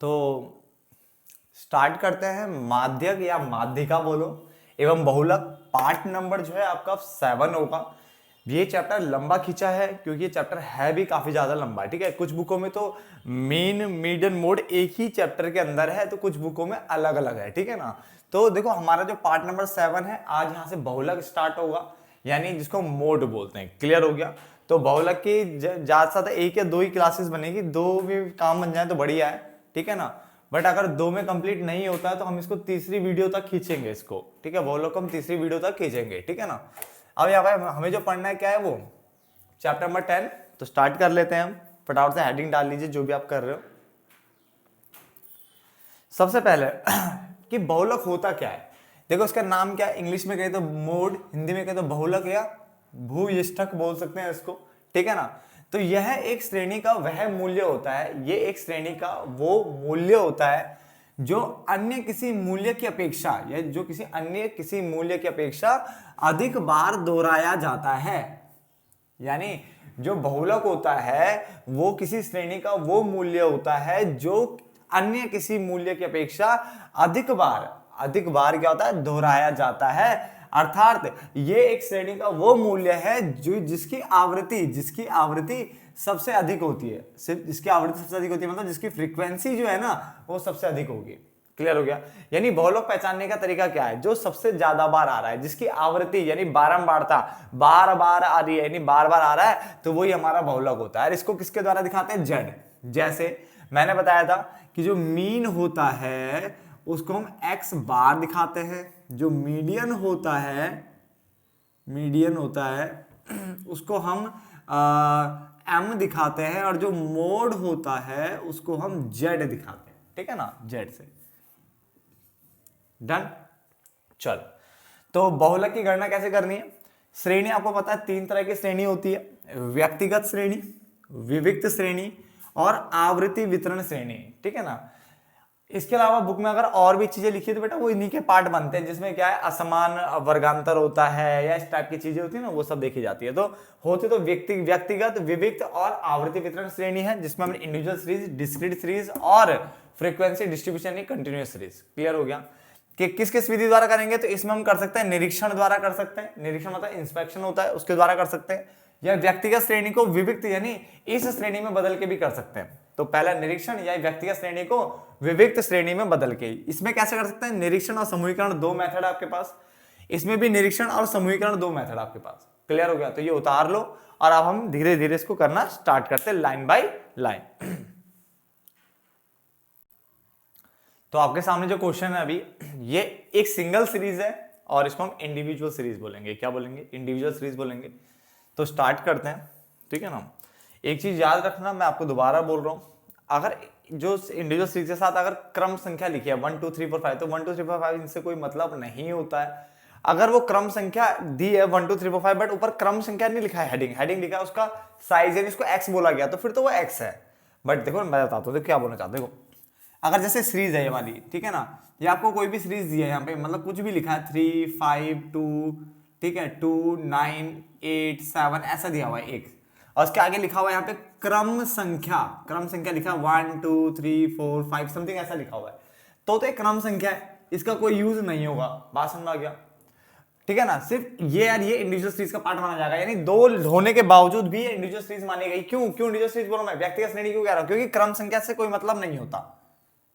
तो स्टार्ट करते हैं। माध्यक या माध्यिका बोलो एवं बहुलक पार्ट नंबर जो है आपका 7 होगा। ये चैप्टर लंबा खींचा है क्योंकि ये चैप्टर है भी काफी ज्यादा लंबा है। ठीक है, कुछ बुकों में तो मीन मीडियन मोड एक ही चैप्टर के अंदर है, तो कुछ बुकों में अलग अलग है। ठीक है ना, तो देखो हमारा जो पार्ट नंबर 7 है, आज यहाँ से बहुलक स्टार्ट होगा, यानी जिसको मोड बोलते हैं। क्लियर हो गया? तो बहुलक की ज्यादा से ज्यादा 1 या 2 ही क्लासेस बनेगी, 2 भी काम बन जाए तो बढ़िया है। ठीक है ना, बट अगर 2 में कंप्लीट नहीं होता है तो हम इसको तीसरी वीडियो तक खींचेंगे इसको। ठीक है, बहुलक को हम तीसरी वीडियो तक खींचेंगे। ठीक है ना, अब यहाँ पे हमें जो पढ़ना है क्या है, वो चैप्टर नंबर 10। तो स्टार्ट कर लेते हैं हम, फटाफट से हेडिंग डाल लीजिए जो भी आप कर रहे हो। सबसे पहले कि बहुलक होता क्या है, देखो इसका नाम क्या है, इंग्लिश में कहे तो मोड, हिंदी में कहे तो बहुलक या भूयिष्ठक बोल सकते हैं इसको। ठीक है ना, तो यह एक श्रेणी का वह मूल्य होता है, ये एक श्रेणी का वो मूल्य होता है जो अन्य किसी मूल्य की अपेक्षा या जो किसी अन्य किसी मूल्य की अपेक्षा अधिक बार दोहराया जाता है। यानी जो बहुलक होता है वो किसी श्रेणी का वो मूल्य होता है जो अन्य किसी मूल्य की अपेक्षा अधिक बार क्या होता है, दोहराया जाता है। अर्थात ये एक श्रेणी का वो मूल्य है जो जिसकी आवृत्ति सबसे अधिक होती है, सिर्फ जिसकी आवृत्ति सबसे अधिक होती है, मतलब जिसकी फ्रीक्वेंसी जो है ना वो सबसे अधिक होगी। क्लियर हो गया? यानी बहुलक पहचानने का तरीका क्या है, जो सबसे ज्यादा बार आ रहा है, जिसकी आवृत्ति यानी बारंबारता बार बार आ रही है, यानी बार बार आ रहा है, तो वही हमारा बहुलक होता है। इसको किसके द्वारा दिखाते हैं, जेड। जैसे मैंने बताया था कि जो मीन होता है उसको हम एक्स बार दिखाते हैं, जो मीडियन होता है उसको हम एम दिखाते हैं, और जो मोड होता है उसको हम जेड दिखाते हैं। ठीक है ना, जेड से। डन। चल, तो बहुलक की गणना कैसे करनी है। श्रेणी आपको पता है 3 तरह की श्रेणी होती है, व्यक्तिगत श्रेणी, विविक्त श्रेणी और आवृत्ति वितरण श्रेणी। ठीक है ना, इसके अलावा बुक में अगर और भी चीजें लिखी है तो बेटा वो इन्हीं के पार्ट बनते हैं, जिसमें क्या है असमान वर्गांतर होता है या इस टाइप की चीजें होती है ना, वो सब देखी जाती है। तो होते तो व्यक्तिगत, विविक्त और आवृत्ति वितरण श्रेणी है, जिसमें हमने इंडिविजुअल सीरीज, डिस्क्रीट सीरीज और फ्रीक्वेंसी डिस्ट्रीब्यूशन यानी कंटिन्यूअस सीरीज। क्लियर हो गया कि किस किस विधि द्वारा करेंगे, तो इसमें हम कर सकते हैं निरीक्षण द्वारा कर सकते हैं, निरीक्षण मतलब इंस्पेक्शन होता है, उसके द्वारा कर सकते हैं, या व्यक्तिगत श्रेणी को विविक्त यानी इस श्रेणी में बदल के भी कर सकते हैं। तो पहला निरीक्षण या व्यक्तिगत श्रेणी को विविक्त श्रेणी में बदल के। इसमें कैसे कर सकते हैं, निरीक्षण और समूहीकरण 2 मेथड आपके पास, इसमें भी निरीक्षण और समूहीकरण 2 मेथड आपके पास। क्लियर हो गया? तो ये उतार लो और अब हम धीरे धीरे इसको करना स्टार्ट करते हैं लाइन बाय लाइन। तो आपके सामने जो क्वेश्चन है अभी, ये एक सिंगल सीरीज है और इसको हम इंडिविजुअल सीरीज बोलेंगे। क्या बोलेंगे, इंडिविजुअल सीरीज बोलेंगे। तो स्टार्ट करते हैं। ठीक है ना, एक चीज याद रखना, मैं आपको दोबारा बोल रहा हूं, अगर जो इंडिविजुअल सीरीज के साथ अगर क्रम संख्या लिखी है 1 2 3 4 5, तो 1 2 3 4 5 इनसे कोई मतलब नहीं होता है। अगर वो क्रम संख्या दी है 1 2 3 4 5 बट ऊपर क्रम संख्या नहीं लिखा है, हेडिंग लिखा है, उसका साइज यानी इसको एक्स बोला गया, तो फिर तो वो एक्स है। बट देखो मैं बताता हूँ क्या बोलना चाहते हो। अगर जैसे सीरीज है ये वाली, ठीक है ना, ये आपको कोई भी सीरीज दी है यहाँ पे, मतलब कुछ भी लिखा है 3 5 2, ठीक है, 2 9 8 7 ऐसा दिया हुआ है एक, और उसके आगे लिखा हुआ है यहाँ पे क्रम संख्या लिखा है 1 2 3 4 5 समथिंग ऐसा लिखा हुआ है। तो एक क्रम संख्या है, इसका कोई यूज नहीं होगा। बात समझ आ गया? ठीक है ना, सिर्फ ये यार ये इंडिविजुअल सीरीज का पार्ट माना जाएगा, यानी 2 होने के बावजूद भी इंडिविजुअल सीरीज मानी गई। क्यों इंडिविजुअल सीरीज बोल रहा हूं मैं, व्यक्तिगत श्रेणी क्यों कह रहा हूं, क्योंकि क्रम संख्या से कोई मतलब नहीं होता।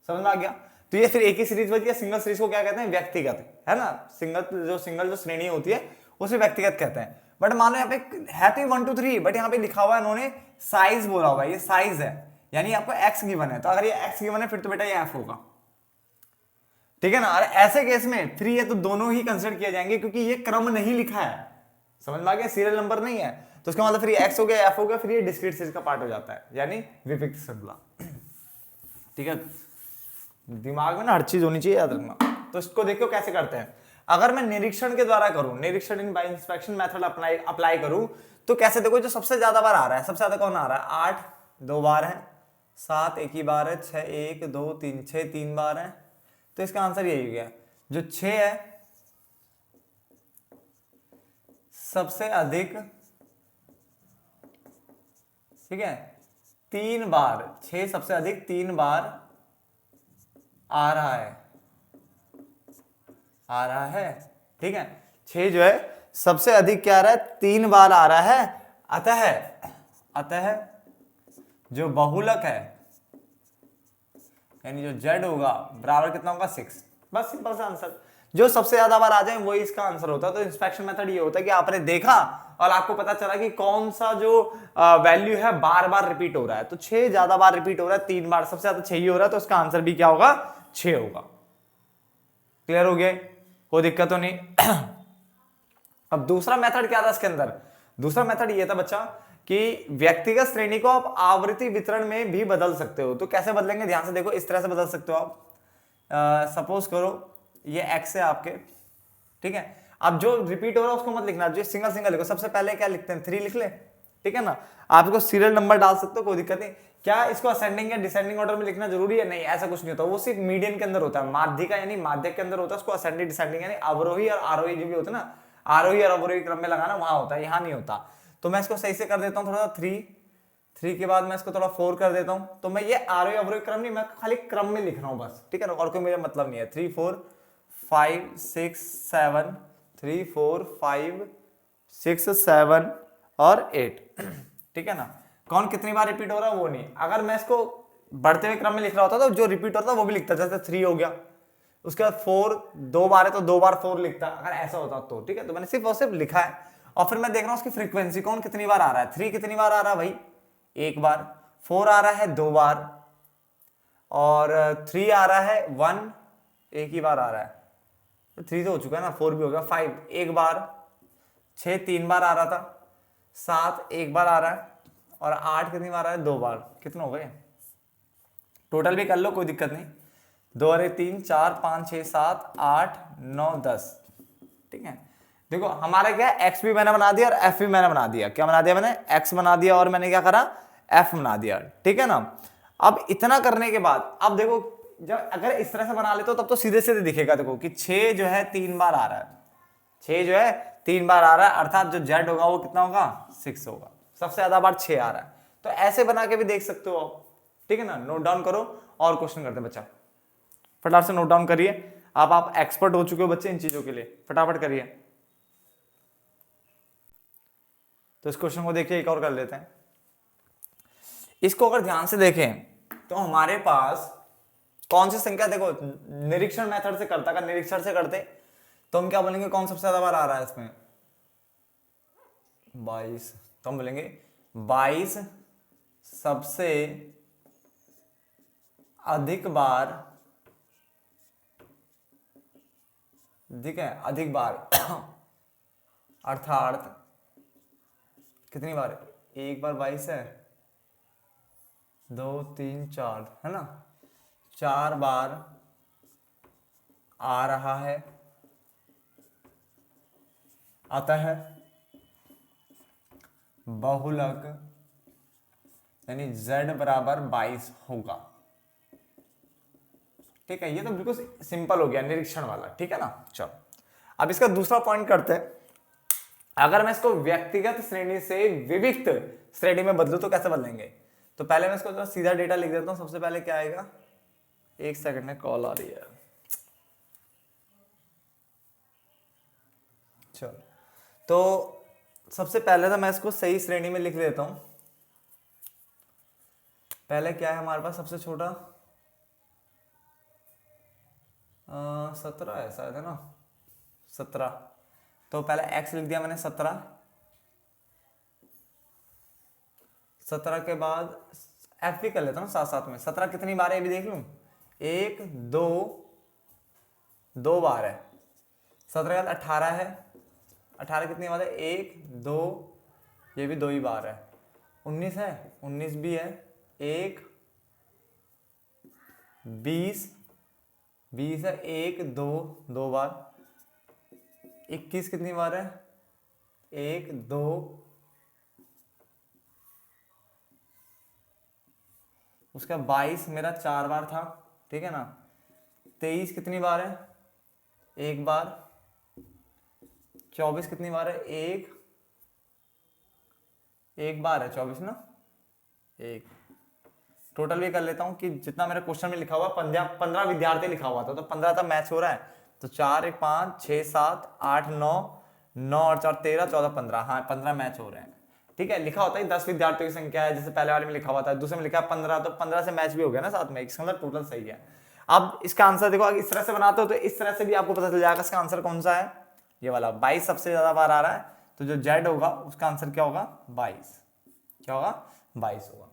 समझ में आ गया? तो ये फिर एक ही सीरीज बची है। सिंगल सीरीज को क्या कहते हैं, व्यक्तिगत, है ना। सिंगल जो श्रेणी होती है उसे व्यक्तिगत कहते हैं। बट मान लो यहाँ पे है तो 1 2 3, बट यहाँ पे लिखा हुआ है इन्होंने साइज बोला हुआ है, ये साइज है, यानी आपको एक्स गिवन है। तो अगर ये एक्स गिवन है फिर तो बेटा ये एफ होगा। ठीक है ना, और ऐसे केस में 3 है तो दोनों ही कंसिडर किए जाएंगे, क्योंकि ये क्रम नहीं लिखा है। समझ में आ गया, सीरियल नंबर नहीं है, तो उसका मतलब फिर ये एक्स हो गया, एफ हो गया, फिर ये डिस्क्रीट सीरीज का पार्ट हो जाता है, यानी विविक्त श्रृंखला। ठीक है, दिमाग में ना हर चीज होनी चाहिए, याद रखना। तो इसको देखो कैसे करते हैं। अगर मैं निरीक्षण के द्वारा करूं, निरीक्षण in by inspection method apply करूं, तो कैसे देखो, जो सबसे ज्यादा बार आ रहा है, सबसे ज्यादा कौन आ रहा है, 8 2 बार है, 7 एक ही बार है, 6 1 2 3 6 3 बार है। तो इसका आंसर यही हो गया, जो 6 है सबसे अधिक, ठीक है, 3 बार, 6 सबसे अधिक 3 बार आ रहा है, आ रहा है, ठीक है। 6 जो है सबसे अधिक क्या आ रहा है, 3 बार आ रहा है। अतः जो बहुलक है यानी जो z होगा बराबर कितना होगा 6। बस सिंपल सा आंसर, जो सबसे ज्यादा बार आ जाए वही इसका आंसर होता है। तो इंस्पेक्शन मेथड ये होता है कि आपने देखा और आपको पता चला कि कौन सा जो वैल्यू है बार बार रिपीट हो रहा है। तो 6 ज्यादा बार रिपीट हो रहा है, 3 बार, सबसे ज्यादा 6 ही हो रहा है, तो इसका आंसर भी क्या होगा, 6 होगा। क्लियर हो गया, कोई दिक्कत तो नहीं। अब दूसरा मेथड क्या था इसके अंदर, दूसरा मेथड ये था बच्चा कि व्यक्तिगत श्रेणी को आप आवृत्ति वितरण में भी बदल सकते हो। तो कैसे बदलेंगे, ध्यान से देखो, इस तरह से बदल सकते हो आप। सपोज करो ये x है आपके, ठीक है। अब जो रिपीट हो रहा है उसको मत लिखना, जो सिंगल सिंगल लिखो। सबसे पहले क्या लिखते हैं, 3 लिख ले, ठीक है ना। आप इसको सीरियल नंबर डाल सकते हो, कोई दिक्कत नहीं। क्या इसको असेंडिंग या डिसेंडिंग ऑर्डर में लिखना जरूरी है, नहीं, ऐसा कुछ नहीं होता। वो सिर्फ मीडियन के अंदर होता है, माध्यिका यानी माध्यक के अंदर होता है। उसको असेंडिंग डिसेंडिंग यानी अवरोही और आरोही जो भी होता है ना, आरोही और अवरोही क्रम में लगाना वहां होता है, यहाँ नहीं होता। तो मैं इसको सही से कर देता हूँ थोड़ा सा, 3 के बाद मैं इसको थोड़ा 4 कर देता हूँ। तो मैं ये आरोही अवरोही क्रम नहीं, मैं खाली क्रम में लिख रहा हूँ बस, ठीक है ना, और कोई मेरा मतलब नहीं है। 3 4 5 6 7, 3 4 5 6 7 और 8, ठीक है ना। कौन कितनी बार रिपीट हो रहा है वो नहीं। अगर मैं इसको बढ़ते हुए क्रम में लिख रहा होता तो जो रिपीट होता वो भी लिखता, जैसे 3 हो गया, उसके बाद 4 2 बार है तो 2 बार 4 लिखता, अगर ऐसा होता तो, ठीक है। तो मैंने सिर्फ और सिर्फ लिखा है, और फिर मैं देख रहा हूँ उसकी फ्रीक्वेंसी कौन कितनी बार आ रहा है। 3 कितनी बार आ रहा है भाई, 1 बार। 4 आ रहा है 2 बार, और 3 आ रहा है 1, एक ही बार आ रहा है। 3 तो हो चुका है ना, 4 भी हो गया। 5 1 बार, 6 3 बार आ रहा था, 7 1 बार आ रहा है, और 8 कितनी बार आ रहा है, 2 बार। कितने हो गए, टोटल भी कर लो, कोई दिक्कत नहीं। 2 और 3 4 5 6 7 8 9 10, ठीक है। देखो हमारा क्या है, एक्स भी मैंने बना दिया और एफ भी मैंने बना दिया। क्या बना दिया मैंने, एक्स बना दिया और मैंने क्या करा, एफ बना दिया, ठीक है ना। अब इतना करने के बाद अब देखो, जब अगर इस तरह से बना लेते हो तब तो सीधे सीधे दिखेगा, देखो कि 6 जो है 3 बार आ रहा है, 6 जो है 3 बार आ रहा है, अर्थात जो जेड होगा वो कितना होगा, 6 होगा। सबसे ज्यादा बार 6 आ रहा है। तो ऐसे बना के भी देख सकते हो आप, ठीक है ना। नोट डाउन करो और क्वेश्चन करते हैं बच्चा, फटाफट से नोट डाउन करिए। आप एक्सपर्ट हो चुके हो बच्चे इन चीजों के लिए, फटाफट करिए। तो इस क्वेश्चन को देखिए, एक और कर लेते हैं। इसको अगर ध्यान से देखें तो हमारे पास कौन सी संख्या, देखो निरीक्षण मेथड से करता, अगर निरीक्षण से करते तो हम क्या बोलेंगे, कौन सबसे ज्यादा बार आ रहा है इसमें, 22। तो हम बोलेंगे 22 सबसे अधिक बार, ठीक है, अधिक बार अर्थात कितनी बार, एक बार 22 है, 2 3 4 है ना, 4 बार आ रहा है। अतः बहुलक यानी z बराबर 22 होगा, ठीक है। ये तो बिल्कुल सिंपल हो गया निरीक्षण वाला, ठीक है ना। चलो अब इसका दूसरा पॉइंट करते हैं। अगर मैं इसको व्यक्तिगत श्रेणी से विविक्त श्रेणी में बदलूं तो कैसे बदलेंगे। तो पहले मैं इसको सीधा डेटा लिख देता हूं। सबसे पहले क्या आएगा, एक सेकंड में कॉल आ रही है, चलो। तो सबसे पहले तो मैं इसको सही श्रेणी में लिख देता हूं। पहले क्या है हमारे पास, सबसे छोटा 17 है शायद, है ना, 17। तो पहले x लिख दिया मैंने 17, 17 के बाद f भी कर लेता हूँ साथ साथ में। 17 कितनी बार है ये भी देख लूँ, 1 2 2 बार है। 17 के बाद 18 है, 18 कितनी बार है, 1 2, ये भी 2 ही बार है। 19 है, 19 भी है, 1 20 20 है, 1 2 2 बार। 21 कितनी बार है, 1 2, उसका 22 मेरा 4 बार था, ठीक है ना। 23 कितनी बार है, 1 बार। 24 कितनी बार है, 1 बार है 24 ना, 1 टोटल भी कर लेता हूँ कि जितना मेरे क्वेश्चन में लिखा हुआ 15 विद्यार्थी लिखा हुआ था, तो 15 तक मैच हो रहा है। तो 4 1 5 6 7 8 9, 9 और 4 13 14 15, हाँ 15 मैच हो रहे हैं। ठीक है, लिखा होता है 10 विद्यार्थियों की संख्या है, जैसे पहले वाले में लिखा हुआ था, दूसरे में लिखा है 15, तो 15 से मैच भी हो गया ना साथ में, इसका मतलब टोटल सही है। अब इसका आंसर देखो, अगर इस तरह से बनाते हो तो इस तरह से भी आपको पता चल जाएगा इसका आंसर कौन सा है, ये वाला 22 सबसे ज्यादा बार आ रहा है, तो जो जेड होगा उसका आंसर क्या होगा 22, क्या होगा 22 होगा।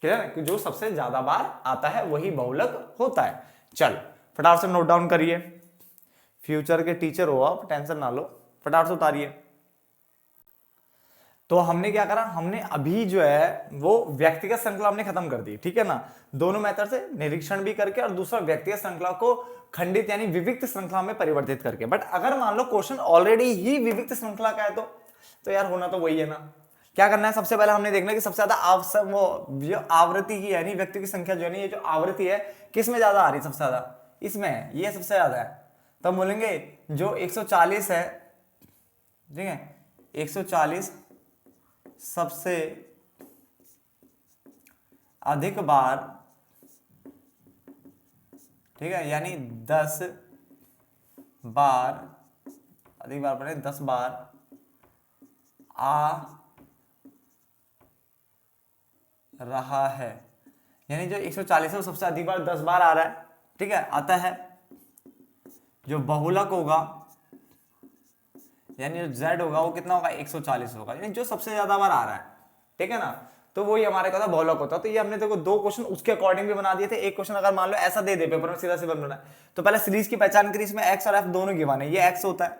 क्लियर है कि जो सबसे ज्यादा बार आता है वही बहुलक होता है। चल फटाफट से नोट डाउन करिए, फ्यूचर के टीचर हो आप, टेंशन ना लो, फटाफट से उतारिए। तो हमने क्या करा, हमने अभी जो है वो व्यक्तिगत श्रृंखला हमने खत्म कर दी, ठीक है ना, दोनों मेथड से, निरीक्षण भी करके और दूसरा व्यक्तिगत श्रृंखला को खंडित यानी विविक्त श्रृंखला में परिवर्तित करके। बट अगर मान लो क्वेश्चन ऑलरेडी ही विविक्त श्रृंखला का है तो यार होना तो वही है ना। क्या करना है, सबसे पहले हमने देखना कि सबसे ज्यादा वो जो आवृत्ति की यानी व्यक्ति की संख्या जो है, ये जो आवृत्ति है किस में ज्यादा आ रही है, सबसे ज्यादा इसमें, ये सबसे ज्यादा है। तो हम बोलेंगे जो 140 है, ठीक है, 140 सबसे अधिक बार, ठीक है, यानी 10 बार, अधिक बार पढ़े 10 बार आ रहा है, यानी जो 140 है वो सबसे अधिक बार 10 बार आ रहा है, ठीक है, आता है। जो बहुलक होगा यानी जो z होगा वो कितना होगा 140 होगा, यानी जो सबसे ज्यादा बार आ रहा है, ठीक है ना, तो वही हमारे का बहुलक होता है। तो ये हमने देखो दो क्वेश्चन उसके अकॉर्डिंग भी बना दिए थे। एक क्वेश्चन अगर मान लो ऐसा दे दे पेपर में, सीधा सीधा बनना है, तो पहले सीरीज की पहचान करी, इसमें x और f दोनों गिवन है, ये x होता है,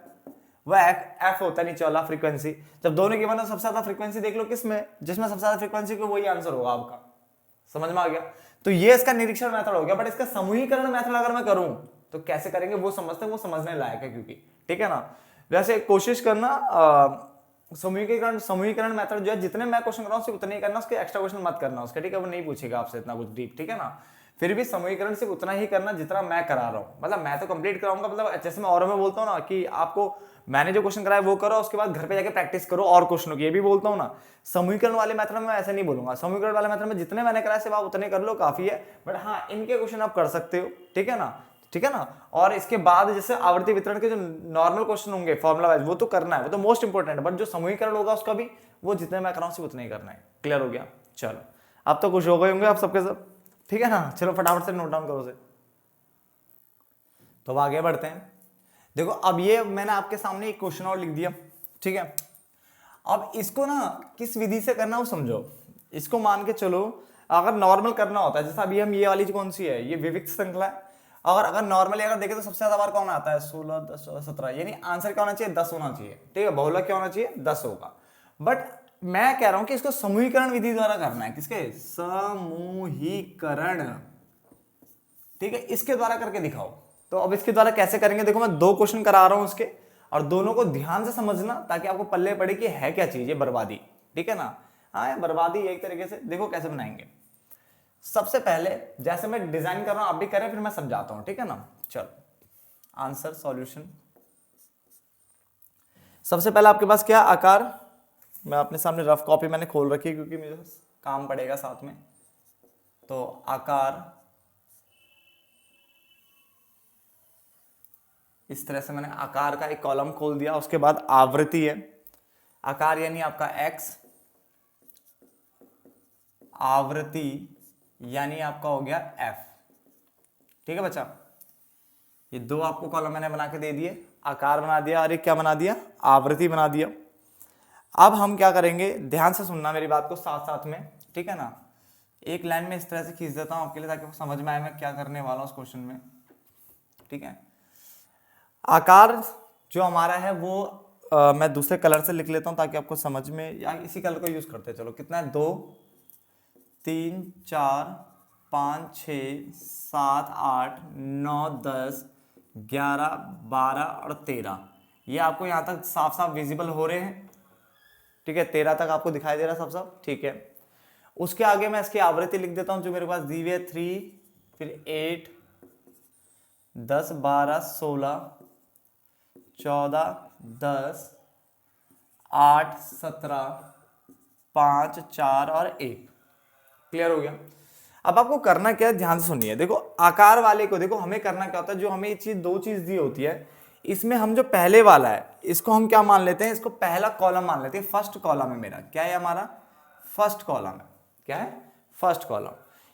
वह f होता है नीचे वाला फ्रीक्वेंसी। जब दोनों गिवन है सबसे ज्यादा फ्रीक्वेंसी देख लो किसमें, जिसमें सबसे ज्यादा फ्रीक्वेंसी को, वही आंसर होगा आपका। समझ में आ गया। तो ये इसका निरीक्षण मेथड हो गया। बट इसका समूहीकरण मेथड अगर मैं करूं तो कैसे करेंगे वो समझते हैं, वो समझने लायक है क्योंकि, ठीक है ना। वैसे कोशिश करना समूहीकरण मेथड जो है, जितने मैं क्वेश्चन कर रहा हूं सिर्फ उतने ही करना, उसके एक्स्ट्रा क्वेश्चन मत करना उसके, ठीक है, वो नहीं पूछेगा आपसे इतना कुछ डीप, ठीक है ना। फिर भी समूहीकरण सिर्फ उतना ही करना जितना मैं करा रहा हूं, मतलब मैं तो कंप्लीट कराऊंगा, मतलब जैसे मैं और में बोलता हूं ना कि आपको मैंने जो क्वेश्चन कराया वो करो, उसके बाद घर पे जाके प्रैक्टिस करो और क्वेश्चनों की, ये भी बोलता हूं ना। समूहीकरण वाले मेथड में मैं ऐसे नहीं बोलूंगा, समूहीकरण वाले मेथड में जितने मैंने कराया सिर्फ आप उतने कर लो, काफी है। बट हाँ, इनके क्वेश्चन आप कर सकते हो, ठीक है ना, ठीक है ना। और इसके बाद जैसे आवर्ती वितरण के जो नॉर्मल क्वेश्चन होंगे फॉर्मुला वाइज, वो तो करना है, वो तो मोस्ट इंपोर्टेंट है। बट जो समूहीकरण होगा उसका भी वो जितने मैं कराऊं सिर्फ उतना ही करना है। क्लियर हो गया। चलो अब तो खुश हो गए होंगे आप सबके सब, ठीक है ना। चलो फटाफट से नोट डाउन करो उसे। तो अब आगे बढ़ते हैं। देखो अब ये मैंने आपके सामने एक क्वेश्चन और लिख दिया, ठीक है। अब इसको ना किस विधि से करना वो समझो। इसको मान के चलो अगर नॉर्मल करना होता है, जैसा अभी हम ये वाली कौन सी है, ये विविक्त श्रृंखला है। अगर नॉर्मली अगर देखें तो सबसे ज्यादा बार कौन आता है 16 10 14 17, यानी आंसर क्या होना चाहिए 10 होना चाहिए, ठीक है। बहुलक क्या होना चाहिए 10 होगा। बट मैं कह रहा हूं कि इसको समूहीकरण विधि द्वारा करना है, किसके समूहीकरण, ठीक है, इसके द्वारा करके दिखाओ। तो अब इसके द्वारा कैसे करेंगे, देखो मैं दो क्वेश्चन करा रहा हूं इसके, और दोनों को ध्यान से समझना ताकि आपको पल्ले पड़े कि है क्या चीज, ये बर्बादी, ठीक है ना। हाँ बर्बादी एक तरीके से, देखो कैसे बनाएंगे। सबसे पहले जैसे मैं डिजाइन कर रहा हूं आप भी करें, फिर मैं समझाता हूं, ठीक है ना। चलो आंसर सॉल्यूशन। सबसे पहले आपके पास क्या आकार, मैं अपने सामने रफ कॉपी मैंने खोल रखी है क्योंकि मुझे काम पड़ेगा साथ में। तो आकार इस तरह से मैंने आकार का एक कॉलम खोल दिया। उसके बाद आवृत्ति है, आकार यानी आपका x, आवृत्ति यानी आपका हो गया f, ठीक है बच्चा। ये दो आपको कॉलम मैंने बना के दे दिए, आकार बना दिया और एक क्या बना दिया, आवृत्ति बना दिया। अब हम क्या करेंगे, ध्यान से सुनना मेरी बात को साथ साथ में, ठीक है ना। एक लाइन में इस तरह से खींच देता हूं आपके लिए ताकि आपको समझ में आए मैं क्या करने वाला हूं उस क्वेश्चन में, ठीक है। आकार जो हमारा है वो मैं दूसरे कलर से लिख लेता हूं ताकि आपको समझ में, या इसी कलर को यूज करते हैं। चलो कितना है 2 3 4 5 6 7 8 9 10 11 12 और 13, ये आपको यहाँ तक साफ साफ विजिबल हो रहे हैं, ठीक है। 13 तक आपको दिखाई दे रहा सब सब, ठीक है। उसके आगे मैं इसकी आवृत्ति लिख देता हूं जो मेरे पास दी हुई है 3, फिर 8 10 12 16 14 10 8 17 5 4 और 1। क्लियर हो गया। अब आपको करना क्या है, ध्यान से सुनिए। देखो आकार वाले को, देखो हमें करना क्या होता है, जो हमें ये चीज दो चीज दी होती है, इसमें हम जो पहले वाला है इसको हम क्या मान लेते हैं, इसको पहला कॉलम मान लेते हैं। फर्स्ट कॉलम है मेरा, क्या है हमारा फर्स्ट कॉलम है, क्या है फर्स्ट कॉलम।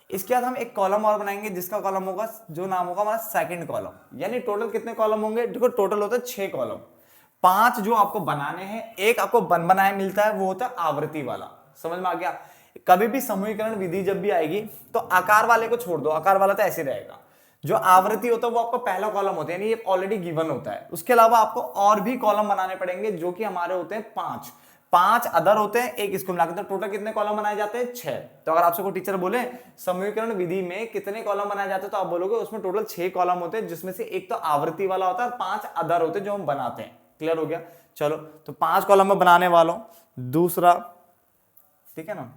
इसके बाद हम एक कॉलम और बनाएंगे जिसका कॉलम होगा, जो नाम होगा हमारा सेकंड कॉलम। यानी टोटल कितने कॉलम होंगे, देखो टोटल होता है 6 कॉलम। 5 जो आपको बनाने हैं, एक आपको बन बनाया मिलता है, वो होता है आवृत्ति वाला। समझ में आ गया। कभी भी समूहीकरण विधि जब भी आएगी तो आकार वाले को छोड़ दो, आकार वाला तो ऐसे रहेगा। जो आवृत्ति होता है वो आपका पहला कॉलम होता है, यानी ये ऑलरेडी गिवन होता है। उसके अलावा आपको और भी कॉलम बनाने पड़ेंगे जो कि हमारे होते हैं 5 5 अदर होते हैं, एक इसको मिलाकर, तो टोटल कितने कॉलम बनाए जाते हैं 6। तो अगर आपसे कोई टीचर बोले समूहीकरण विधि में कितने कॉलम बनाए जाते हैं, तो आप बोलोगे उसमें टोटल 6 कॉलम होते हैं, जिसमें से एक तो आवृत्ति वाला होता है और 5 अदर होते हैं जो हम बनाते हैं। क्लियर हो गया। चलो तो 5 कॉलम में बनाने वाला हूं। दूसरा, ठीक है ना,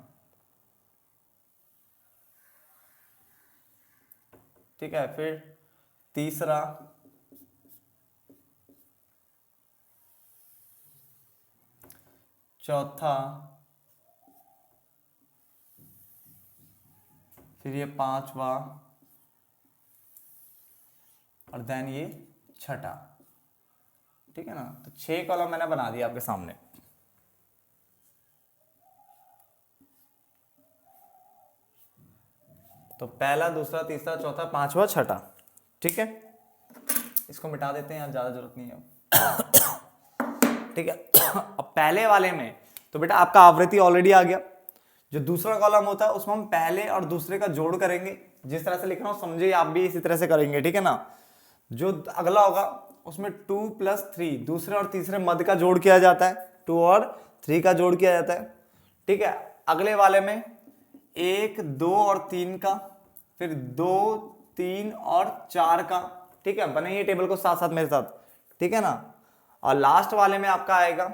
ठीक है, फिर तीसरा, चौथा, फिर ये 5वां, और देन ये छठा। ठीक है ना। तो 6 कॉलम मैंने बना दिया आपके सामने। तो पहला, दूसरा, तीसरा, चौथा, 5वां, छठा। ठीक है, इसको मिटा देते हैं, यहाँ ज्यादा जरूरत नहीं है। ठीक है। अब पहले वाले में तो बेटा आपका आवृत्ति ऑलरेडी आ गया। जो दूसरा कॉलम होता है उसमें हम पहले और दूसरे का जोड़ करेंगे। जिस तरह से लिख रहा हूं समझे, आप भी इसी तरह से करेंगे। ठीक है ना। जो अगला होगा उसमें 2 + 3 दूसरे और तीसरे मध्य का जोड़ किया जाता है, 2 और 3 का जोड़ किया जाता है। ठीक है। अगले वाले में 1, 2 और 3 का, फिर 2, 3 और 4 का। ठीक है, बनाइए टेबल को साथ साथ मेरे साथ। ठीक है ना। और लास्ट वाले में आपका आएगा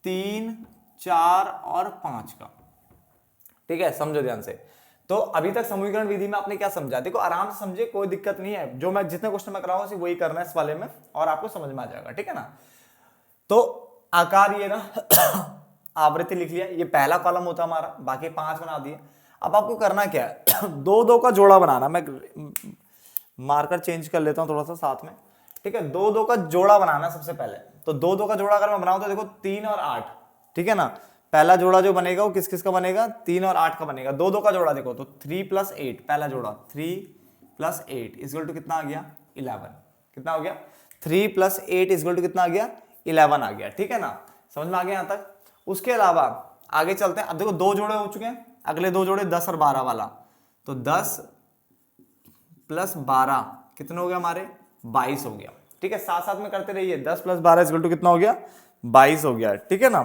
3, 4 और 5 का। ठीक है, समझो ध्यान से। तो अभी तक समूहीकरण विधि में आपने क्या समझा, देखो आराम से समझे, कोई दिक्कत नहीं है। जो मैं जितने क्वेश्चन में कराऊंगा सिर्फ वही करना है इस वाले में, और आपको समझ में आ जाएगा। ठीक है ना। तो आकार ये ना आवृत्ति लिख लिया, ये पहला कॉलम होता हमारा, बाकी 5 बना दिए। अब आपको करना क्या है, 2-2 का जोड़ा बनाना। मैं मार्कर चेंज कर लेता हूं थोड़ा सा साथ में। ठीक है, 2-2 का जोड़ा बनाना सबसे पहले। तो 2-2 का जोड़ा अगर मैं बनाऊं तो देखो 3 और 8। ठीक है ना। पहला जोड़ा जो बनेगा वो किस किस का बनेगा, 3 और 8 का बनेगा। 2-2 का जोड़ा देखो तो 3 + 8, पहला जोड़ा 3 + 8 इक्वल टू कितना आ गया, 11। कितना हो गया, 3 + 8 इक्वल टू कितना आ गया, 11 आ गया। ठीक है ना, समझ में आ गया यहां तक। उसके अलावा आगे चलते हैं। अब देखो 2 जोड़े हो चुके हैं, अगले 2 जोड़े 10 और 12 वाला। तो 10 + 12 कितना हो गया हमारे, 22 हो गया। ठीक है, साथ साथ में करते रहिए। 10 + 12 इक्वल टू कितना हो गया, 22 हो गया। ठीक है ना।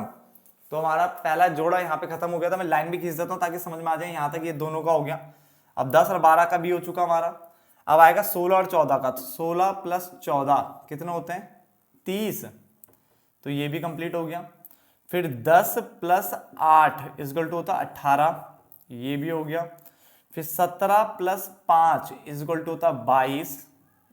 तो हमारा पहला जोड़ा यहाँ पे खत्म हो गया था। मैं लाइन भी खींच देता हूँ ताकि समझ में आ जाए। यहाँ तक ये दोनों का हो गया। अब 10 और 12 का भी हो चुका हमारा। अब आएगा 16 और 14 का। तो 16 + 14 कितना होते हैं, 30। तो ये भी कंप्लीट हो गया। फिर 10 + 8 इक्वल टू होता 18, ये भी हो गया। फिर 17 + 5 इक्वल टू होता 22,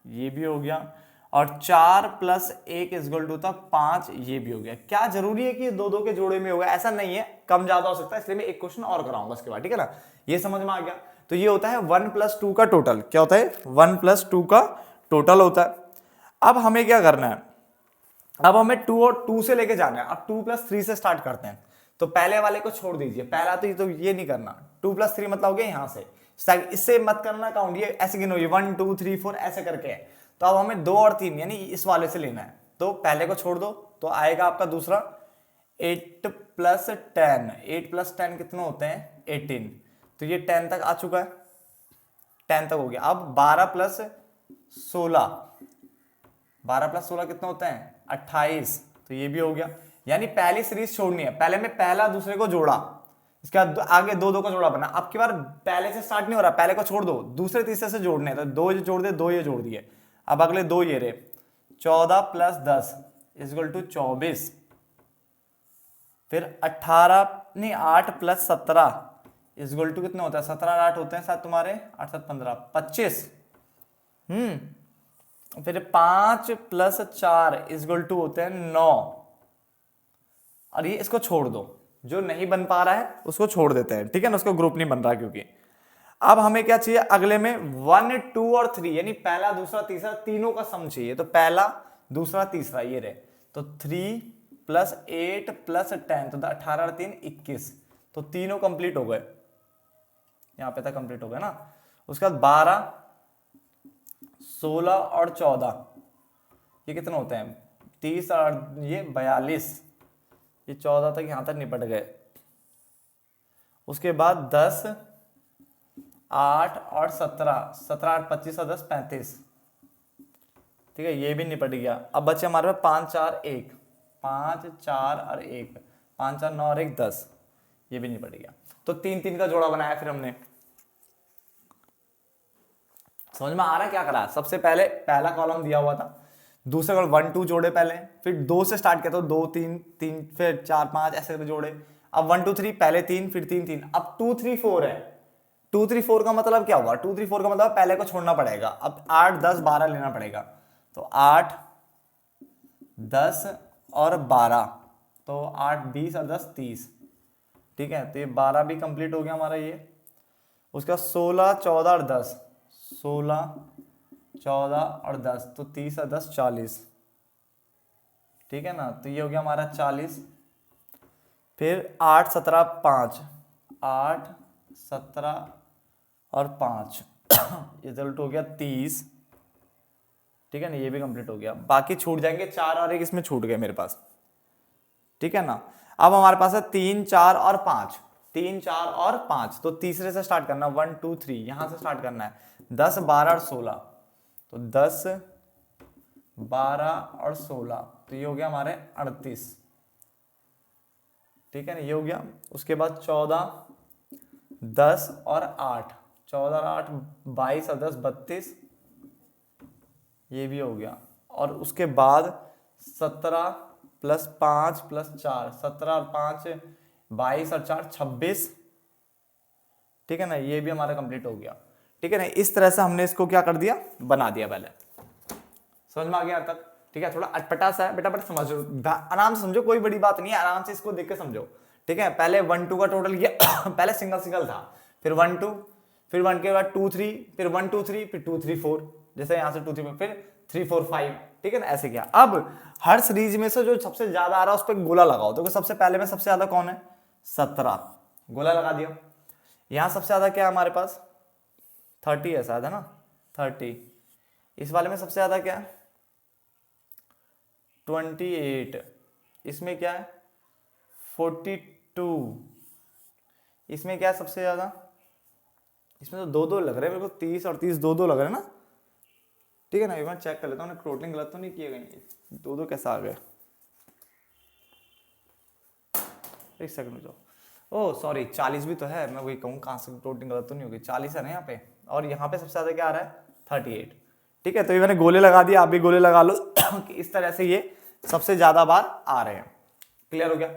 ये भी हो गया। और 4 + 1 इक्वल टू होता 5, ये भी हो गया। क्या जरूरी है कि 2-2 के जोड़े में होगा, ऐसा नहीं है, कम ज्यादा हो सकता है, इसलिए मैं एक क्वेश्चन और कराऊंगा उसके बाद। ठीक है ना, ये समझ में आ गया। तो ये होता है 1 + 2 का टोटल। क्या होता है, 1 + 2 का टोटल होता है। अब हमें क्या करना है, अब हमें 2 और 2 से लेके जाना है। अब 2 + 3 से स्टार्ट करते हैं। तो पहले वाले को छोड़ दीजिए, पहला तो ये नहीं करना। 2 + 3 मतलब हो गया यहां से, इससे मत करना काउंट, ये ऐसे गिनोगे 1 2 3 4 ऐसे करके है। तो अब हमें 2 और 3 यानी इस वाले से लेना है। तो पहले को छोड़ दो, तो आएगा आपका दूसरा 8 + 10। 8 + 10 कितने होते हैं, 18। तो ये 10 तक आ चुका है, 10 तक हो गया। अब 12 + 16, 12 + 16 कितना होता है, 28। तो ये भी हो गया। यानी पहली सीरीज छोड़नी है। पहले में पहला दूसरे को जोड़ा, इसके बाद आगे 2-2 का जोड़ा बना। अब की बार पहले से स्टार्ट नहीं हो रहा, पहले को छोड़ दो, दूसरे तीसरे से जोड़ने हैं। तो 2 ये जोड़ दे, 2 ये जोड़ दिए। अब अगले 2 ये रहे, 14 + 10 इक्वल टू 24। फिर 8 + 17 इक्वल टू कितना होता है, 17 और 8 होते हैं साथ तुम्हारे, 8 7 15 25। फिर 5 + 4 इक्वल टू होते हैं 9। और ये इसको छोड़ दो, जो नहीं बन पा रहा है उसको छोड़ देते हैं। ठीक है ना, उसको ग्रुप नहीं बन रहा क्योंकि। अब हमें क्या चाहिए अगले में 1 2 और 3 यानी पहला दूसरा तीसरा तीनों का सम चाहिए। तो पहला दूसरा तीसरा ये रहे, तो 3 + 8 + 10, तो 18 और 3 21, तो तीनों कंप्लीट हो गए, यहां पे तक कंप्लीट हो गए ना। उसके बाद 12 16 और 14, ये कितने होते हैं 30 और ये 42, ये 14 तक यहां तक निपट गए। उसके बाद 10 8 और 17, 17 8 25 और 10 35, ठीक है, ये भी निपट गया। अब बचे हमारे पास 5 4 1, 5 4 और 1, 5 4 9 और 1 10, ये भी निपट गया। तो 3 3 का जोड़ा बनाया फिर हमने। समझ में आ रहा है क्या करा? सबसे पहले पहला कॉलम दिया हुआ था, दूसरा कॉलम 1 2 जोड़े पहले, फिर 2 से स्टार्ट किया तो 2 3 3, फिर 4 5 ऐसे करके जोड़े। अब 1 2 3 पहले 3 फिर 3 3, अब 2 3 4 है। 2 3 4 का मतलब क्या हुआ? 2 3 4 का मतलब पहले को छोड़ना पड़ेगा। अब 8 10 12 लेना पड़ेगा, तो 8 10 और 12, तो 8 20 और 10 30, ठीक है, तो ये 12 भी कंप्लीट हो गया हमारा ये। उसका 16 14 और 10, 16 14 और 10, तो 30 और 10 40, ठीक है ना, तो ये हो गया हमारा 40। फिर 8 17 5, 8 17 और 5 रिजल्ट हो गया 30, ठीक है ना, ये भी कंप्लीट हो गया। बाकी छूट जाएंगे 4 और 1 इसमें छूट गए मेरे पास, ठीक है ना। अब हमारे पास है 3 4 और 5, 3 4 और 5, तो तीसरे से स्टार्ट करना, 1 2 3 यहां से स्टार्ट करना है। 10 12 और 16, तो 10 12 और 16, तो ये हो गया हमारे 38, ठीक है ना, ये हो गया। उसके बाद 14 10 और 8, 14 और 8 22 और 10 32, ये भी हो गया। और उसके बाद 17 + 5 + 4, 17 और 5 22 और 4 26, ठीक है ना, ये भी हमारा कंप्लीट हो गया, ठीक है ना। इस तरह से हमने इसको क्या कर दिया, बना दिया। पहले समझ में आ गया तक? ठीक है, थोड़ा अटपटा सा है बेटा, बट समझो, आराम से समझो, कोई बड़ी बात नहीं है, आराम से इसको देख के समझो, ठीक है। पहले 1 2 का टोटल किया पहले सिंगल सिंगल था, फिर 1 2, फिर 1 के बाद 2 3, फिर 1 2 3, फिर 2 3 4, जैसे यहां से 2 3 फिर 3 4 5, ठीक है ना, ऐसे किया। अब हर सीरीज में से जो सबसे ज्यादा आ रहा है उस पर गोला लगाओ। तो सबसे पहले में सबसे ज्यादा कौन है? 17, गोला लगा दिया। यहां सबसे ज्यादा क्या है हमारे पास? 30 है शायद, है ना, 30। इस वाले में सबसे ज्यादा क्या है? 28। इसमें क्या है? 42। इसमें क्या है सबसे ज्यादा? इसमें तो 2 2 लग रहे हैं मेरे को, 30 और 30 2 2 लग रहे हैं ना, ठीक है ना। एक बार चेक कर लेता हूँ, टोटलिंग गलत तो नहीं किए गए, 2 2 कैसा आ गया? एक सेकंड जाओ, ओह सॉरी, 40 भी तो है, मैं वही कहूँ कहाँ से टोटलिंग गलत तो नहीं होगी, 40 है ना यहाँ पे। और यहाँ पे सबसे ज्यादा क्या आ रहा है? 38, ठीक है। तो ये मैंने गोले लगा दिया, आप भी गोले लगा लो कि इस तरह से ये सबसे ज्यादा बार आ रहे हैं। क्लियर हो गया?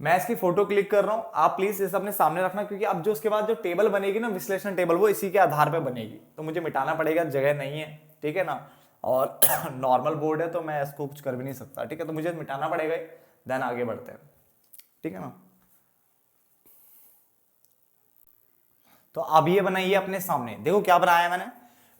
मैं इसकी फोटो क्लिक कर रहा हूं, आप प्लीज इसे अपने सामने रखना, क्योंकि अब जो उसके बाद जो टेबल बनेगी ना, विश्लेषण टेबल, वो इसी के आधार पे बनेगी, तो मुझे मिटाना पड़ेगा, जगह नहीं है, ठीक है ना। और नॉर्मल बोर्ड है तो मैं इसको कुछ कर भी नहीं सकता, ठीक है, तो मुझे मिटाना पड़ेगा, देन आगे बढ़ते हैं, ठीक है ना। तो अब ये बनाइए अपने सामने, देखो क्या बनाया मैंने,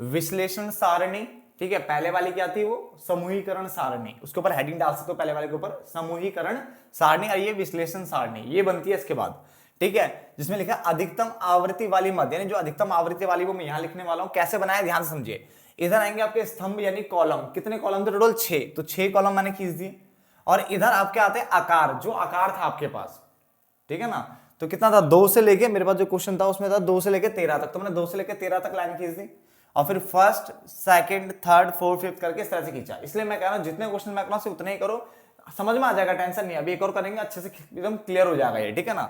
विश्लेषण सारणी, ठीक है। पहले वाली क्या थी? वो समूहीकरण सारणी, उसके ऊपर हेडिंग डाल सकते हो, पहले वाले के ऊपर समूहीकरण सारणी, और ये विश्लेषण सारणी, ये बनती है इसके बाद, ठीक है, जिसमें लिखा है अधिकतम आवृत्ति वाली मद, यानी जो अधिकतम आवृत्ति वाली वो मैं यहां लिखने वाला हूं। कैसे बनाया ध्यान से समझिए। इधर आएंगे आपके स्तंभ यानी कॉलम, कितने कॉलम थे टोटल? 6, तो 6 कॉलम मैंने खींच दिए। और इधर आपके आते हैं आकार, जो आकार था आपके पास, ठीक है ना। तो कितना था? 2 से लेके, मेरे पास जो क्वेश्चन था उसमें था 2 से लेके 13 तक, तो मैंने 2 से लेके 13 तक लाइन खींच दी, और फिर first second third fourth fifth करके इस तरह से खींचा। इसलिए मैं कह रहा हूं जितने क्वेश्चन मैं करना उतने ही करो, समझ में आ जाएगा, टेंशन नहीं। अभी एक और करेंगे, अच्छे से एकदम क्लियर हो जाएगा ये, ठीक है ना।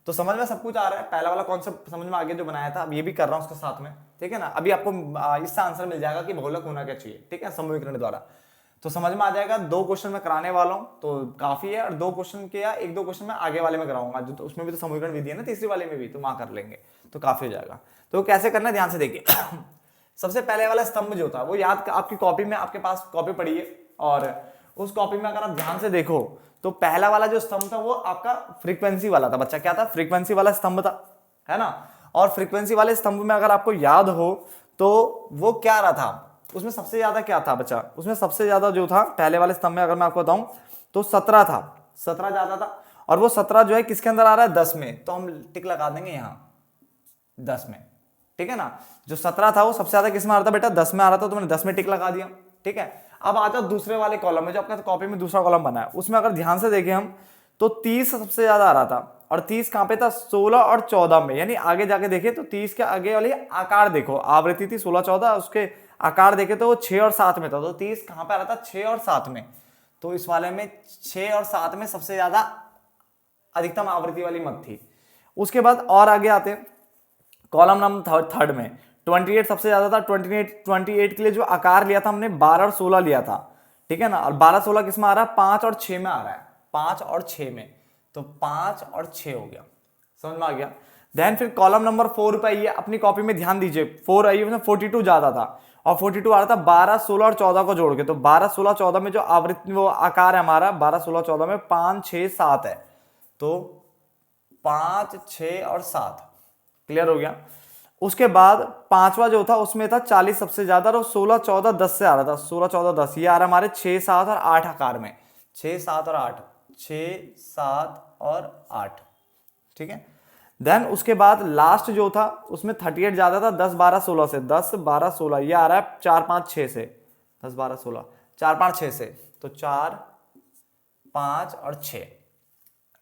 तो समझ में सब कुछ आ रहा है, पहला वाला कॉन्सेप्ट समझ में आ गया जो बनाया था, अब ये भी कर रहा हूं उसके साथ में, ठीक है ना। अभी आपको इसका आंसर मिल जाएगा कि बहुलक होना क्या चाहिए, ठीक है, समूहीकरण द्वारा, तो समझ में आ जाएगा। 2 क्वेश्चन मैं कराने वाला हूं तो काफी है, और 2 क्वेश्चन के या 1 2 क्वेश्चन मैं आगे वाले में कराऊंगा, जो तो उसमें भी तो समूहीकरण विधि है ना, तीसरी वाले में भी, तो वहां कर लेंगे, तो काफी हो जाएगा। तो कैसे करना है ध्यान से देखिए। सबसे पहले वाला स्तंभ जो था वो याद, आपकी कॉपी में, आपके पास कॉपी पड़ी है, और उस कॉपी में अगर आप ध्यान से देखो तो पहला वाला जो स्तंभ था वो आपका फ्रीक्वेंसी वाला था बच्चा। क्या था? फ्रीक्वेंसी वाला स्तंभ था, है ना। और फ्रीक्वेंसी वाले स्तंभ में अगर आपको याद हो तो वो क्या रहा था, उसमें सबसे ज्यादा क्या था बच्चा, उसमें सबसे ज्यादा जो था पहले वाले स्तंभ में अगर मैं आपको बताऊं तो 17 था, 17 ज्यादा था। और वो 17 जो है किसके अंदर आ रहा है, 10 में, तो हम टिक लगा देंगे यहाँ 10 में, ठीक है ना। जो 17 था वो सबसे ज्यादा किस में आ रहा था बेटा, 10 में आ रहा था, तो मैंने 10 में टिक लगा दिया, ठीक है। अब आ जाओ दूसरे वाले कॉलम में, जो आपका कॉपी में दूसरा कॉलम बना है, उसमें अगर ध्यान से देखें हम तो 30 सबसे ज्यादा आ रहा था। और 30 कहां पे था, 16 और 14 में, यानी आगे जाके देखे तो 30 के आगे वाली आकार देखो, आवृत्ति थी 16 14, उसके आकार देखे तो वो 6 और 7 में था। तो 30 कहां पे आ रहा था, 6 और 7 में। तो इस वाले में 6 और 7 में सबसे ज्यादा अधिकतम आवृत्ति वाली मत थी। उसके बाद और आगे आते कॉलम नंबर थर्ड में 28 सबसे ज्यादा था। 28 के लिए जो आकार लिया था हमने 12 और 16 लिया था, ठीक है ना। और 12 16 किस में आ रहा है, 5 और 6 में आ रहा है, 5 और 6 में, तो 5 और 6 हो गया, समझ में आ गया। देन फिर कॉलम नंबर 4 पे आइए, अपनी कॉपी में ध्यान दीजिए, 4 आइए, उसमें 42 ज्यादा था, और 42 आ रहा था 12 16 और 14 को जोड़ के। तो 12 16 14 में जो आवृत्ति वो आकार है हमारा 12 16 14 में 5 6 7 है, तो 5 6 और 7, क्लियर हो गया। उसके बाद पांचवा जो था उसमें था 40 सबसे ज्यादा, और 16 14 10 से आ रहा था, 16 14 10 ये आ रहा हमारे 6 7 और 8 आकार में, 6 7 और 8, 6 7 और 8, ठीक है। देन उसके बाद लास्ट जो था उसमें 38 ज्यादा था, 10 12 16 से, 10 12 16 ये आ रहा है 4 5 6 से, 10 12 16 4 5 6 से, तो 4 5 और 6,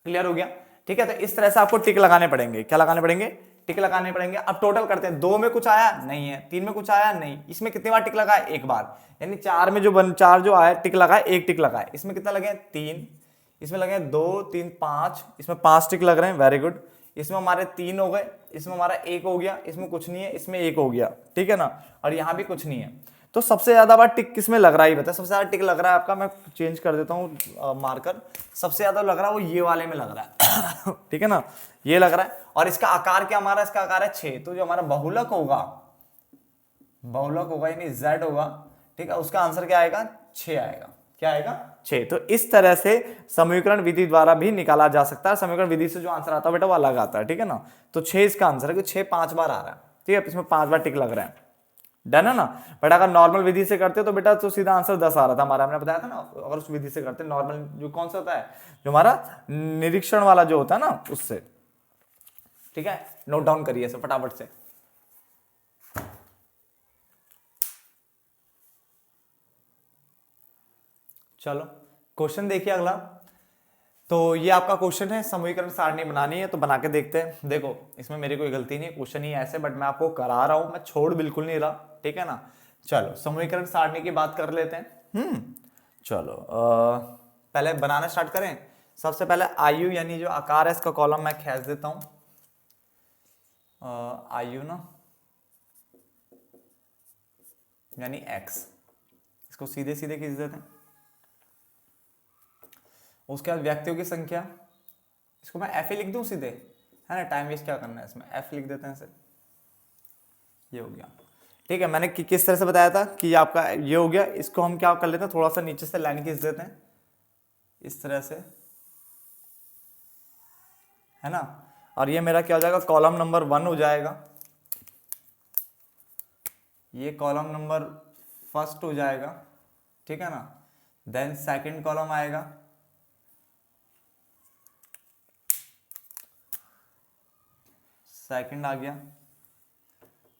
क्लियर हो गया, ठीक है। तो इस तरह से आपको टिक लगाने पड़ेंगे, क्या लगाने पड़ेंगे, टिक लगाने पड़ेंगे। अब टोटल करते हैं, 2 में कुछ आया नहीं है, 3 में कुछ आया नहीं, इसमें कितनी बार टिक लगाए, एक बार, यानी 4 में जो 4 जो आया टिक लगाए, एक टिक लगाए। इसमें कितना लगे, 3, इसमें लगे 2 3 5, इसमें 5 टिक लग रहे हैं, वेरी गुड। इसमें हमारे 3 हो गए, इसमें हमारा 1 हो गया, इसमें कुछ नहीं है, इसमें 1 हो गया, ठीक है ना। और यहाँ भी कुछ नहीं है। तो सबसे ज्यादा बार टिक किस में लग रहा है, बताए सबसे ज्यादा टिक लग रहा है आपका, मैं चेंज कर देता हूँ मार्कर, सबसे ज्यादा लग रहा है वो ये वाले में लग रहा है ठीक है ना, ये लग रहा है। और इसका आकार क्या हमारा, इसका आकार है 6, तो जो हमारा बहुलक होगा, बहुलक होगा यानी z होगा, ठीक है, उसका आंसर क्या आएगा, 6 आएगा, क्या आएगा, 6। तो इस तरह से समीकरण विधि द्वारा भी निकाला जा सकता है, समीकरण विधि से जो आंसर आता है बेटा वो अलग आता है, ठीक है ना। तो 6 इसका आंसर है, 6 5 बार आ रहा है, ठीक है, इसमें 5 बार टिक लग रहे हैं, डन है ना। बट अगर नॉर्मल विधि से करते तो बेटा तो सीधा आंसर 10 आ रहा था हमारा, हमने बताया था ना। अगर उस विधि से करते नॉर्मल, जो कौन सा होता है, जो हमारा निरीक्षण वाला जो होता है ना, उससे, ठीक है। नोट डाउन करिए सब फटाफट से। चलो क्वेश्चन देखिए अगला। तो ये आपका क्वेश्चन है, समीकरण सारणी बनानी है, तो बना के देखते हैं। देखो इसमें मेरी कोई गलती नहीं, क्वेश्चन ही ऐसे, बट मैं आपको करा रहा हूं, मैं छोड़ बिल्कुल नहीं रहा, ठीक है ना। चलो समीकरण सारणी की बात कर लेते हैं। चलो पहले बनाना स्टार्ट करें। सबसे पहले आयु यानी जो आकार है इसका कॉलम मैं खींच देता हूं, आयु ना यानी x, इसको सीधे सीधे खींच देते हैं। उसके बाद व्यक्तियों की संख्या, इसको मैं f ही लिख दूं सीधे, है ना, टाइम वेस्ट क्या करना है इसमें, f लिख देते हैं इसे, ये हो गया, ठीक है। मैंने किस तरह से बताया था कि आपका ये हो गया, इसको हम क्या कर लेते हैं, थोड़ा सा नीचे से लाइन खींच देते हैं इस तरह से, है ना। और ये मेरा क्या हो जाएगा, कॉलम नंबर 1 हो जाएगा, ये कॉलम नंबर फर्स्ट हो जाएगा, ठीक है ना। देन सेकंड कॉलम आएगा, सेकंड आ गया,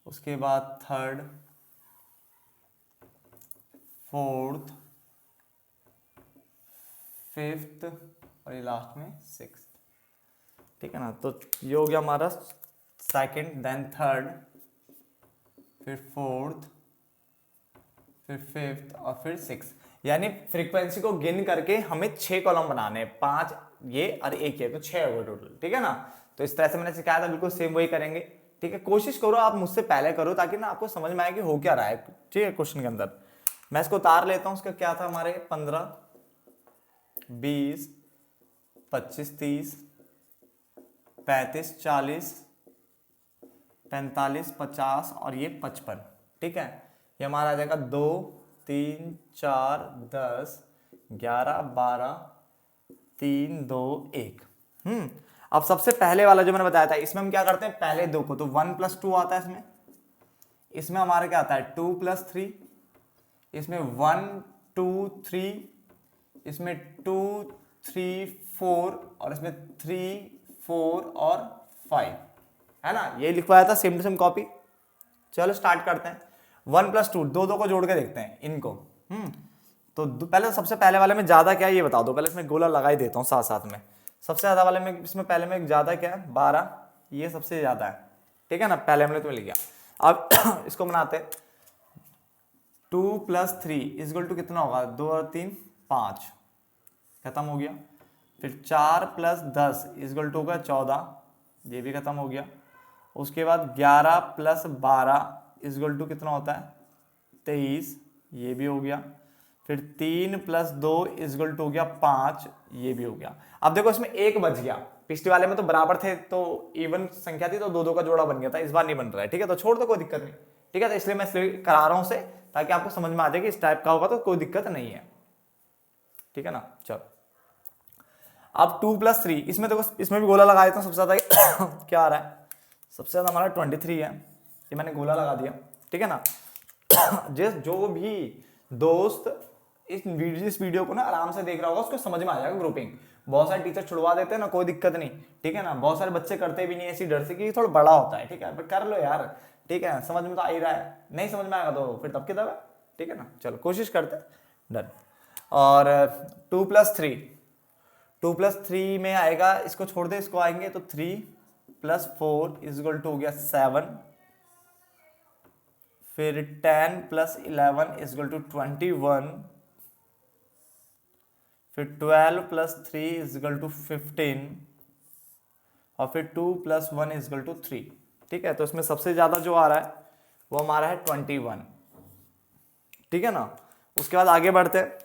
उसके बाद थर्ड, फोर्थ, फिफ्थ, और ये लास्ट में सिक्स्थ, ठीक है ना। तो ये हो गया हमारा सेकंड, देन थर्ड, फिर फोर्थ, फिर फिफ्थ और फिर सिक्स। यानी फ्रीक्वेंसी को गिन करके हमें 6 कॉलम बनाने हैं, 5 ये और 1 ये, तो 6 होगा टोटल, ठीक है ना। तो इस तरह से मैंने सिखाया था, बिल्कुल सेम वही करेंगे, ठीक है। कोशिश करो आप मुझसे पहले करो, ताकि ना आपको समझ में आए कि हो क्या रहा है, ठीक है। क्वेश्चन के अंदर मैं इसको उतार लेता हूं, उसका क्या था हमारे 15 20 25 30 35 40 45 50 और ये 55, ठीक है। ये हमारा आ जाएगा 2 3 4 10 11 12 3 2 1। अब सबसे पहले वाला जो मैंने बताया था, इसमें हम क्या करते हैं, पहले दो को, तो 1 + 2 आता है इसमें हमारा क्या आता है 2 + 3, इसमें 1 2 3, इसमें 2 3 4, और इसमें 3 4 और 5, है ना, ये लिखवाया था सेम टू सेम कॉपी। चलो स्टार्ट करते हैं। 1 + 2, दो को जोड़ के देखते हैं इनको। तो पहले सबसे पहले वाले में ज्यादा क्या है ये बता दो, पहले इसमें गोला लगा ही देता हूँ साथ साथ में। सबसे ज्यादा वाले में इसमें पहले में ज्यादा क्या है 12, ये सबसे ज्यादा है, ठीक है ना, पहले हमने तो मिल गया। अब इसको बनाते हैं, 2 + 3 = कितना होगा, 2 और 3 5, खत्म हो गया। फिर 4 + 10 = होगा 14, ये भी खत्म हो गया। उसके बाद 11 + 12 = कितना होता है 23, ये भी हो गया। फिर 3 + 2 = हो गया 5, ये भी हो गया। अब देखो इसमें एक बच गया, पिछले वाले में तो बराबर थे तो इवन संख्या थी तो दो दो का जोड़ा बन गया था, इस बार नहीं बन रहा है, ठीक है, तो छोड़ दो, कोई दिक्कत नहीं, ठीक है। तो इसलिए मैं इसलिए करा रहा हूं से, ताकि आपको समझ में आ जाए कि इस टाइप का होगा तो कोई दिक्कत नहीं है, ठीक है ना। चलो अब 2 + 3, इसमें देखो इसमें भी गोला लगा देता हूं। सबसे ज्यादा क्या आ रहा है, सबसे ज्यादा हमारा 23 है, ये मैंने गोला लगा दिया, ठीक है ना। जो भी दोस्त इस वीडियो को ना आराम से देख रहा होगा उसको समझ में आ जाएगा ग्रुपिंग। बहुत सारे टीचर छुड़वा देते हैं ना, कोई दिक्कत नहीं, ठीक है ना। बहुत सारे बच्चे करते भी नहीं ऐसी डर से कि थोड़ा बड़ा होता है, ठीक है, बट कर लो यार, ठीक है, समझ में तो आ ही रहा है, नहीं समझ में आएगा तो फिर तब की तब है, ठीक है ना। चलो कोशिश करते हैं, डन। और 2 + 3, 2 + 3 में आएगा, इसको छोड़ दे, इसको आएंगे तो 3 + 4 = हो गया 7, फिर 10 + 11 = 21, फिर 12 + 3 = 15, और फिर 2 + 1 = 3, ठीक है। तो इसमें सबसे ज्यादा जो आ रहा है वो हमारा है 21, ठीक है ना। उसके बाद आगे बढ़ते हैं,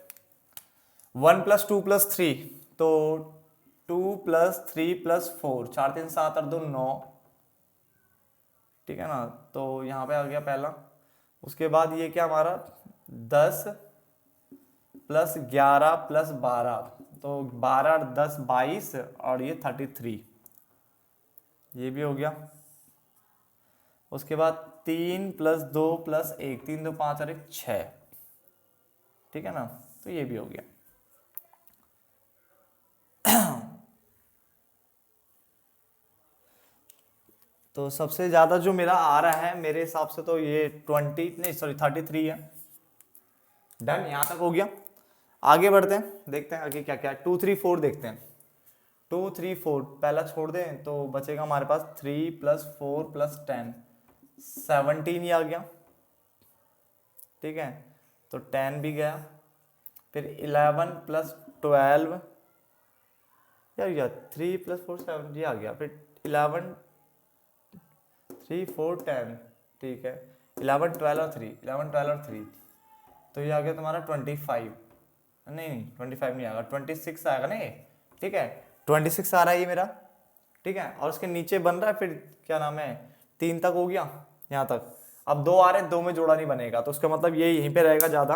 1 + 2 + 3, तो 2 + 3 + 4, 4 3 7 और 2 9, ठीक है ना। तो यहाँ पे आ गया पहला। उसके बाद ये क्या हमारा 10 + 11 + 12, तो 12 और 10 22, और ये 33, ये भी हो गया। उसके बाद 3 + 2 + 1, 3 2 5 और 1 6, ठीक है ना, तो ये भी हो गया। तो सबसे ज्यादा जो मेरा आ रहा है मेरे हिसाब से तो ये 33 है, डन, यहां तक हो गया। आगे बढ़ते हैं, देखते हैं आगे क्या क्या है। 2 3 4 देखते हैं, 2 3 4 पहला छोड़ दें तो बचेगा हमारे पास 3 + 4 + 10, 17 ही आ गया, ठीक है, तो 10 भी गया। फिर 11 + 12, यार 3 + 4 7 ये आ गया। फिर 11 3 4 10, ठीक है, 11 12 और 3, 11 12 और 3, तो ये आ गया तुम्हारा 25, नहीं 25 नहीं आएगा, 26 आएगा ना ये, ठीक है, 26 आ रहा है ये मेरा, ठीक है। और उसके नीचे बन रहा है फिर क्या नाम है 3 तक हो गया यहाँ तक। अब 2 आ रहे हैं, 2 में जोड़ा नहीं बनेगा, तो उसका मतलब ये यहीं पे रहेगा ज्यादा,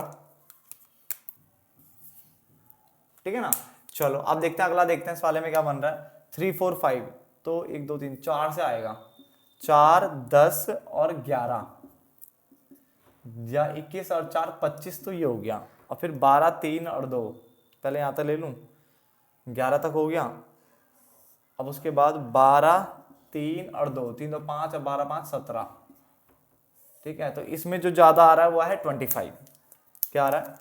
ठीक है ना। चलो अब देखते हैं अगला, देखते हैं इस वाले में क्या बन रहा है। 3 4 5, तो 1 2 3 4 से आएगा, 4 10 और 11, या 21 और 4 25, तो ये हो गया। और फिर 12 3 और 2, पहले यहाँ तक ले लूँ, 11 तक हो गया। अब उसके बाद 12 3 और 2, 3 2 5 और 12 5 17, ठीक है। तो इसमें जो ज्यादा आ रहा है वो है 25, क्या आ रहा है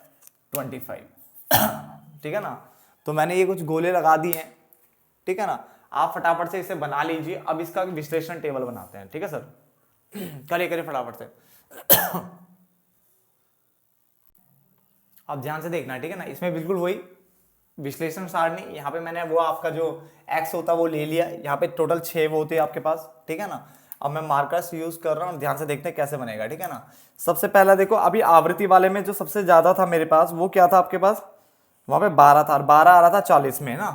25, ठीक है ना। तो मैंने ये कुछ गोले लगा दिए हैं, ठीक है ना, आप फटाफट से इसे बना लीजिए। अब इसका विश्लेषण टेबल बनाते हैं, ठीक है सर, करिए करिए फटाफट से। आप ध्यान से देखना, ठीक है ना, इसमें बिल्कुल वही विश्लेषण सारणी, यहाँ पे मैंने वो आपका जो x होता है वो ले लिया, यहाँ पे टोटल 6 वो होते हैं आपके पास, ठीक है ना। अब मैं मार्कर्स यूज कर रहा हूँ, ध्यान से देखते हैं कैसे बनेगा, ठीक है ना। सबसे पहला देखो, अभी आवृत्ति वाले में जो सबसे ज्यादा था मेरे पास वो क्या था आपके पास, वहां पे 12 था, और 12 आ रहा था 40 में ना,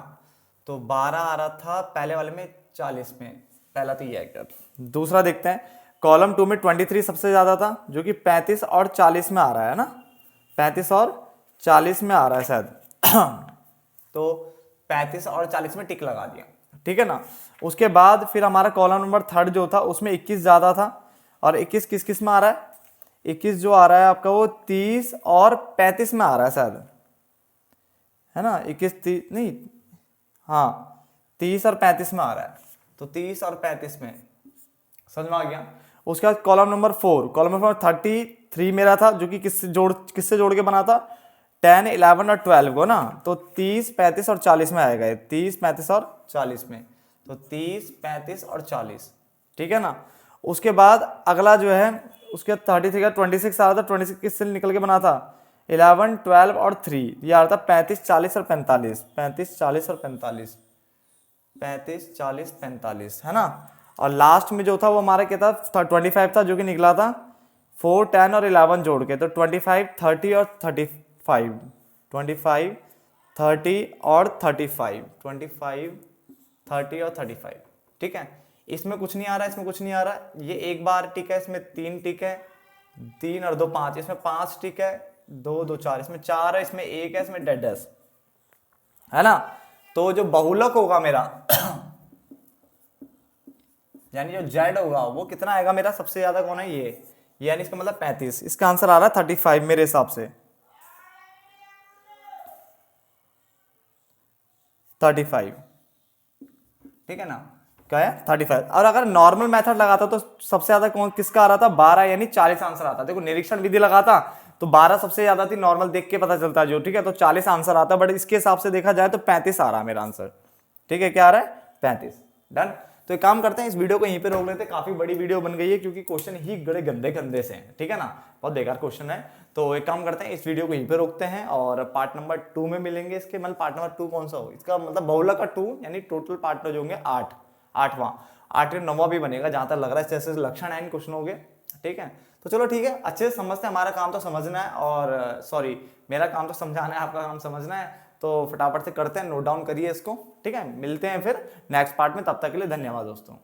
तो 12 आ रहा था पहले वाले में 40 में, पहला तो ये है। दूसरा देखते हैं, कॉलम 2 में 23 सबसे ज्यादा था, जो कि 35 और 40 में आ रहा है ना, 35 और 40 में आ रहा है शायद। तो 35 और 40 में टिक लगा दिया, ठीक है ना। उसके बाद फिर हमारा कॉलम नंबर थर्ड जो था उसमें 21 ज़्यादा था, और 21 किस किस में आ रहा है, 21 जो आ रहा है आपका वो 30 और 35 में आ रहा है शायद, है ना। 21 30 नहीं, हाँ 30 और 35 में आ रहा है, तो 30 और 35 में, समझ में आ गया। उसके बाद कॉलम नंबर 4, कॉलम नंबर 33 मेरा था, जो कि किससे जोड़ के बना था, 10 11 और 12 को ना, तो 30 35 और 40 में आएगा ये, 30 35 और 40 में, तो 30 35 और 40, ठीक है ना। उसके बाद अगला जो है उसके 33 का 26 आ रहा था, 26 किससे निकल के बना था, 11 12 और 3, ये आ रहा था 35 40 और 45, 35 40 और 45, 35 40 45, है ना। और लास्ट में जो था वो हमारा क्या था, 25 था, जो कि निकला था 4 10 और 11 जोड़ के, तो 25 30 और 35, 25 30 और 35, 25 30 और 35, ठीक है। इसमें कुछ नहीं आ रहा, इसमें कुछ नहीं आ रहा, ये एक बार टिक है, इसमें 3 टिक है, 3 और 2 5, इसमें 5 टिक है, 2 2 4, इसमें 4 है, इसमें 1 है, इसमें डेड है ना। तो जो बहुलक होगा मेरा यानी जो जेड होगा वो कितना आएगा मेरा, सबसे ज्यादा कौन है, ये यानी इसका मतलब 35, इसका आंसर आ रहा है 35 मेरे हिसाब से, 35, ठीक है ना, क्या है 35। और अगर नॉर्मल मेथड लगाता तो सबसे ज्यादा कौन किसका आ रहा था, 12 यानी 40 आंसर आता। देखो निरीक्षण विधि लगाता तो 12 सबसे ज्यादा थी, नॉर्मल देख के पता चलता जो, ठीक है, तो 40 आंसर आता, बट इसके हिसाब से देखा जाए तो 35 आ रहा है मेरा आंसर, ठीक है, क्या आ रहा है 35, डन। तो एक काम करते हैं, इस वीडियो को यहीं पे रोक लेते हैं, काफी बड़ी वीडियो बन गई है क्योंकि क्वेश्चन ही बड़े गंदे गंदे से हैं, ठीक है ना, बहुत बेकार क्वेश्चन है। तो एक काम करते हैं, इस वीडियो को यहीं पे रोकते हैं और पार्ट नंबर 2 में मिलेंगे इसके, मतलब पार्ट नंबर 2 कौन सा हो, इसका मतलब बहुलक का 2, यानी टोटल पार्ट जो होंगे 8, 8वां 8 9वां भी बनेगा जहां तक लग रहा है, जैसे लक्षण है क्वेश्चन हो गए, ठीक है। तो चलो ठीक है, अच्छे से समझते हैं, हमारा काम तो समझना है, और सॉरी मेरा काम तो समझाना है, आपका काम समझना है, तो फटाफट से करते हैं, नोट डाउन करिए इसको, ठीक है। मिलते हैं फिर नेक्स्ट पार्ट में, तब तक के लिए धन्यवाद दोस्तों।